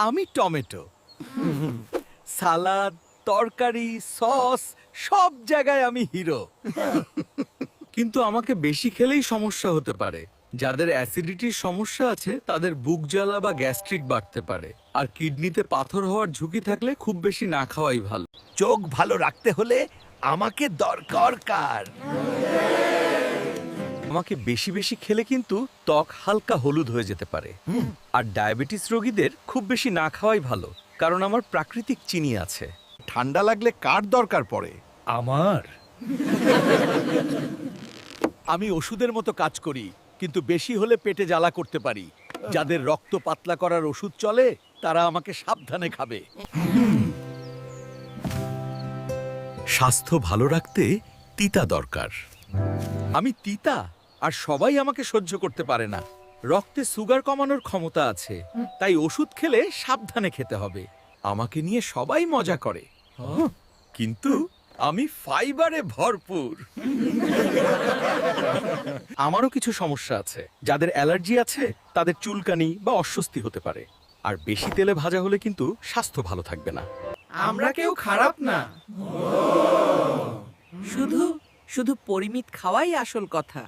আমি টমেটো। সালাদ, তরকারি, সস সব জায়গায় আমি হিরো। কিন্তু আমাকে বেশি খেলেই সমস্যা হতে পারে। যাদের অ্যাসিডিটির সমস্যা আছে তাদের বুক জ্বালা বা গ্যাস্ট্রিক বাড়তে পারে, আর কিডনিতে পাথর হওয়ার ঝুঁকি থাকলে খুব বেশি না খাওয়াই ভালো। চোখ ভালো রাখতে হলে আমাকে দরকার। আমাকে বেশি বেশি খেলে কিন্তু ত্বক হালকা হলুদ হয়ে যেতে পারে। আর ডায়াবেটিস রোগীদের খুব বেশি না খাওয়াই ভালো, কারণ আমার প্রাকৃতিক চিনি আছে। ঠান্ডা লাগলে কার দরকার পড়ে? আমার আমি ওষুধের মতো কাজ করি, কিন্তু বেশি হলে পেটে জ্বালা করতে পারি। যাদের রক্ত পাতলা করার ওষুধ চলে তারা আমাকে সাবধানে খাবে। স্বাস্থ্য ভালো রাখতে তিতা দরকার। আমি তিতা, আর সবাই আমাকে সহ্য করতে পারে না। রক্তে সুগার কমানোর ক্ষমতা আছে, তাই ওষুধ খেলে সাবধানে খেতে হবে। আমাকে নিয়ে সবাই মজা করে, কিন্তু আমি ফাইবারে ভরপুর। আমারও কিছু সমস্যা আছে। যাদের অ্যালার্জি আছে তাদের চুলকানি বা অস্বস্তি হতে পারে। আর বেশি তেলে ভাজা হলে কিন্তু স্বাস্থ্য ভালো থাকবে না। আমরা কেউ খারাপ না। শুধু শুধু পরিমিত খাওয়াই আসল কথা।